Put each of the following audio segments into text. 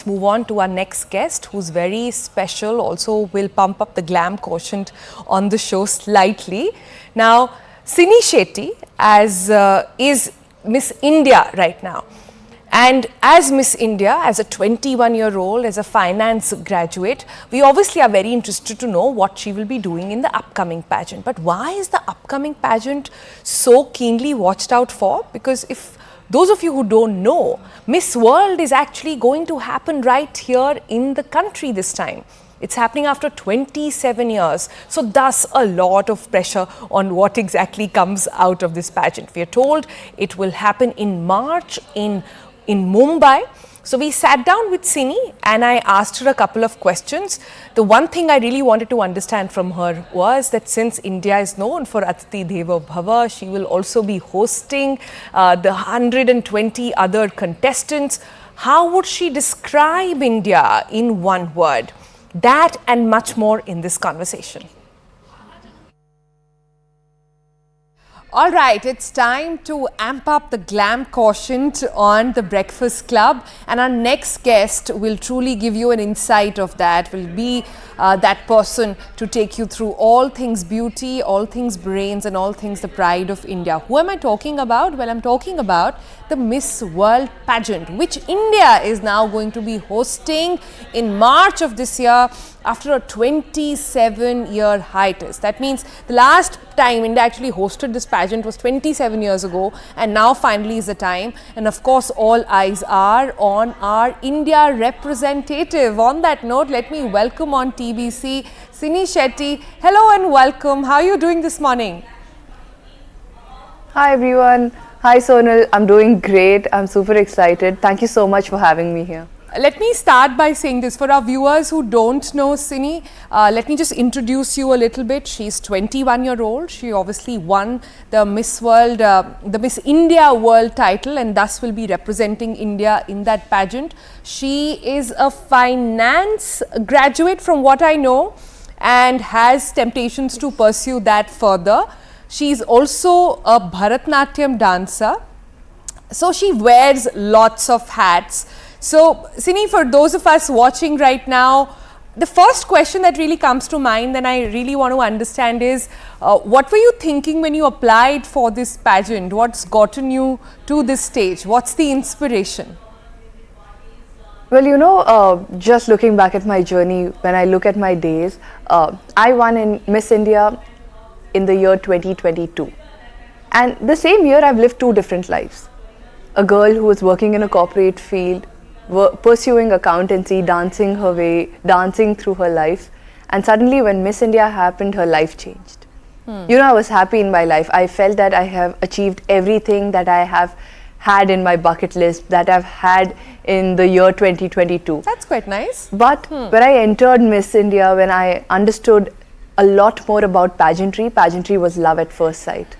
Move on to our next guest, who's very special, also will pump up the glam quotient on the show slightly. Now, Sini Shetty is Miss India right now. And as Miss India, as a 21-year-old, as a finance graduate, we obviously are very interested to know what she will be doing in the upcoming pageant. But why is the upcoming pageant so keenly watched out for? Because if those of you who don't know, Miss World is actually going to happen right here in the country this time. It's happening after 27 years. So thus a lot of pressure on what exactly comes out of this pageant. We are told it will happen in March in Mumbai. So we sat down with Sini and I asked her a couple of questions. The one thing I really wanted to understand from her was that since India is known for Atithi Devo Bhava, she will also be hosting the 120 other contestants. How would she describe India in one word? That and much more in this conversation. All right, it's time to amp up the glam quotient on the Breakfast Club, and our next guest will truly give you an insight of that, will be that person to take you through all things beauty, all things brains and all things the pride of India. Who am I talking about? Well, I'm talking about the Miss World pageant, which India is now going to be hosting in March of this year after a 27-year hiatus. That means the last time India actually hosted this pageant was 27 years ago, and now finally is the time. And of course, all eyes are on our India representative. On that note, let me welcome on TBC Sini Shetty. Hello and welcome. How are you doing this morning? Hi everyone. Hi Sonal. I'm doing great. I'm super excited. Thank you so much for having me here. Let me start by saying this for our viewers who don't know Sini. Let me just introduce you a little bit. She's 21-year-old. She obviously won the Miss World, the Miss India World title, and thus will be representing India in that pageant. She is a finance graduate from what I know and has temptations to pursue that further. She's also a Bharatnatyam dancer. So she wears lots of hats. So, Sini, for those of us watching right now, the first question that really comes to mind and I really want to understand is, what were you thinking when you applied for this pageant? What's gotten you to this stage? What's the inspiration? Well, you know, just looking back at my journey, when I look at my days, I won in Miss India in the year 2022. And the same year, I've lived two different lives. A girl who was working in a corporate field, pursuing accountancy, dancing her way, dancing through her life, and suddenly when Miss India happened, her life changed. You know, I was happy in my life. I felt that I have achieved everything that I have had in my bucket list, that I've had in the year 2022. That's quite nice. But when I entered Miss India, when I understood a lot more about pageantry, pageantry was love at first sight.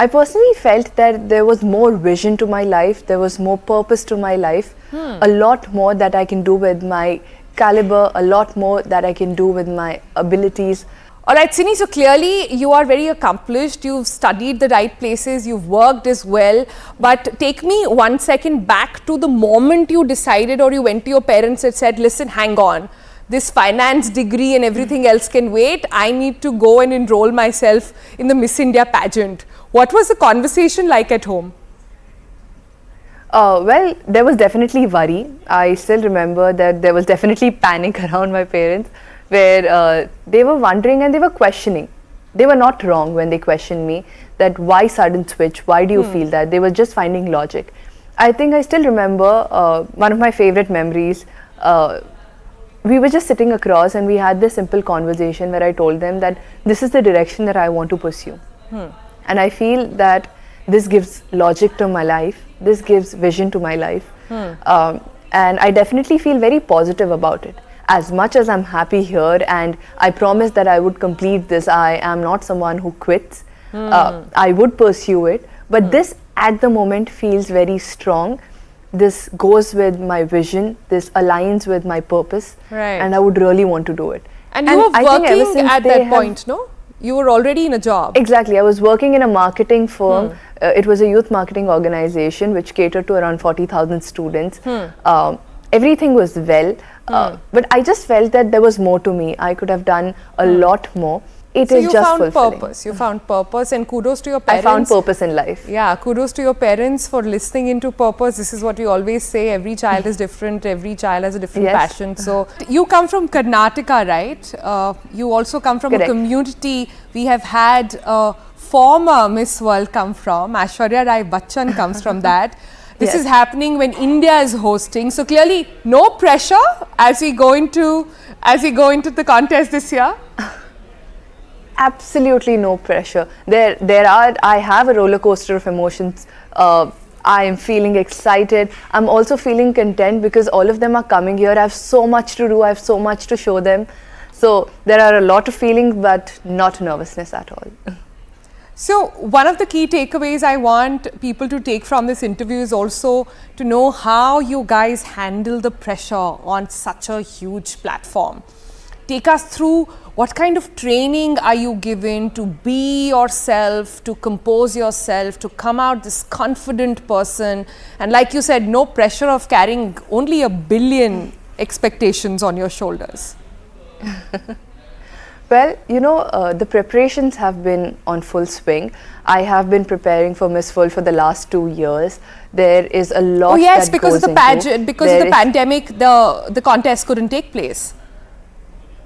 I personally felt that there was more vision to my life, there was more purpose to my life, a lot more that I can do with my caliber, a lot more that I can do with my abilities. All right, Sini, so clearly you are very accomplished, you've studied the right places, you've worked as well, but take me 1 second back to the moment you decided or you went to your parents and said, listen, hang on, this finance degree and everything else can wait, I need to go and enroll myself in the Miss India pageant. What was the conversation like at home? Well, there was definitely worry. I still remember that there was definitely panic around my parents, where they were wondering and they were questioning. They were not wrong when they questioned me that why sudden switch, why do you feel that? They were just finding logic. I think I still remember one of my favorite memories. We were just sitting across and we had this simple conversation where I told them that this is the direction that I want to pursue. And I feel that this gives logic to my life, this gives vision to my life. And I definitely feel very positive about it. As much as I'm happy here and I promised that I would complete this, I am not someone who quits. I would pursue it. But this at the moment feels very strong. This goes with my vision, this aligns with my purpose. And I would really want to do it. And you were working at that point, no? You were already in a job. Exactly. I was working in a marketing firm. It was a youth marketing organization which catered to around 40,000 students. everything was well, but I just felt that there was more to me. I could have done a lot more. It So is you just found fulfilling. purpose. You found purpose, and kudos to your I parents. found purpose in life. Yeah, kudos to your parents for listening into purpose. This is what we always say. Every child is different. Every child has a different Yes. passion. So you come from Karnataka, right? You also come from Correct. a community. We have had a former Miss World come from. Aishwarya Rai Bachchan comes from that. This Yes. is happening when India is hosting. So clearly, no pressure as we go into the contest this year. Absolutely no pressure. I have a roller coaster of emotions. I am feeling excited. I'm also feeling content because all of them are coming here. I have so much to do. I have so much to show them. So there are a lot of feelings, but not nervousness at all. So one of the key takeaways I want people to take from this interview is also to know how you guys handle the pressure on such a huge platform. Take us through what kind of training are you given to be yourself, to compose yourself, to come out this confident person, and like you said, no pressure of carrying only 1 billion expectations on your shoulders. Well, the preparations have been on full swing. I have been preparing for Miss World for the last 2 years. There is a lot. Oh yes, that because goes of the pageant, because of the pandemic, the contest couldn't take place.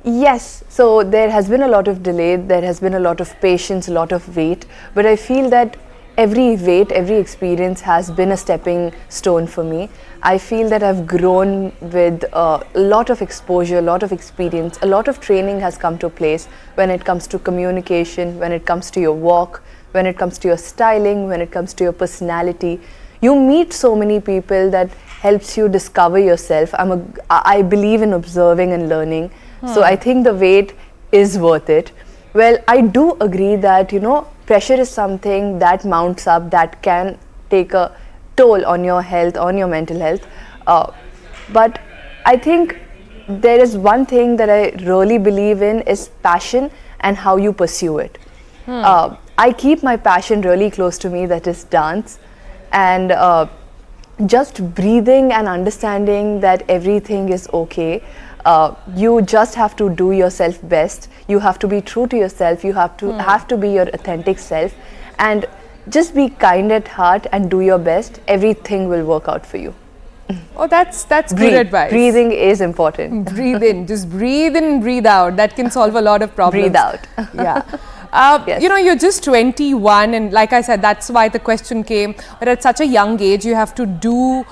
Yes, so there has been a lot of delay, there has been a lot of patience, a lot of wait, but I feel that every wait, every experience has been a stepping stone for me. I feel that I've grown with a lot of exposure, a lot of experience, a lot of training has come to place when it comes to communication, when it comes to your walk, when it comes to your styling, when it comes to your personality. You meet so many people that helps you discover yourself. I believe in observing and learning. So I think the wait is worth it. Well, I do agree that, pressure is something that mounts up, that can take a toll on your health, on your mental health. But I think there is one thing that I really believe in is passion and how you pursue it. I keep my passion really close to me, that is dance. And just breathing and understanding that everything is okay. You just have to do yourself best. You have to be true to yourself. You have to be your authentic self, and just be kind at heart and do your best. Everything will work out for you. Oh, that's good advice. Breathing is important. Breathe in, just breathe in and breathe out. That can solve a lot of problems. Breathe out. Yeah. Yes. You're just 21, and like I said, that's why the question came. But at such a young age, you have to do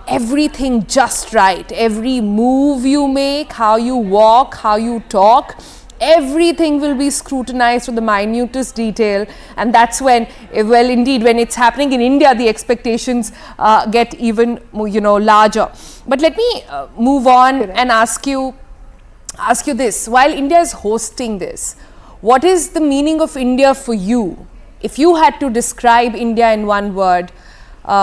everything just right. Every move you make, how you walk, how you talk, everything will be scrutinized to the minutest detail. And that's when, well, indeed, when it's happening in India, the expectations get even, larger. But let me move on and ask you this. While India is hosting this, what is the meaning of India for you? If you had to describe India in one word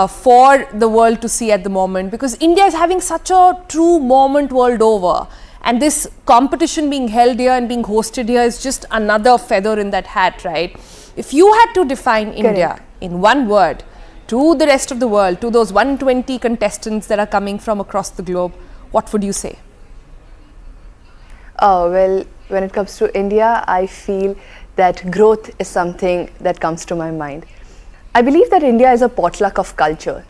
for the world to see at the moment, because India is having such a true moment world over, and this competition being held here and being hosted here is just another feather in that hat, right? If you had to define India in one word to the rest of the world, to those 120 contestants that are coming from across the globe, what would you say? Well, when it comes to India, I feel that growth is something that comes to my mind. I believe that India is a potluck of culture.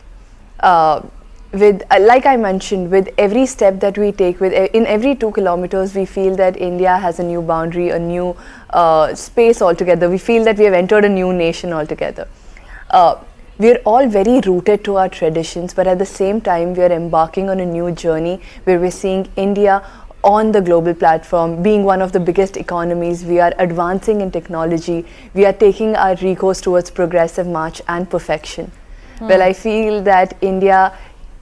Like I mentioned, with every step that we take, in every 2 kilometers, we feel that India has a new boundary, a new space altogether. We feel that we have entered a new nation altogether. We are all very rooted to our traditions, but at the same time, we are embarking on a new journey where we're seeing India on the global platform, being one of the biggest economies. We are advancing in technology. We are taking our recourse towards progressive march and perfection. Well, I feel that India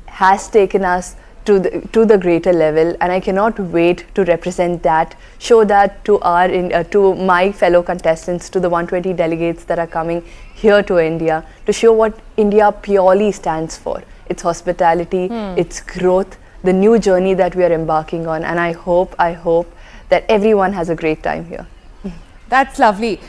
has taken us to the greater level, and I cannot wait to represent that, show that to my fellow contestants, to the 120 delegates that are coming here to India, to show what India purely stands for. Its hospitality, its growth, the new journey that we are embarking on, and I hope that everyone has a great time here. That's lovely.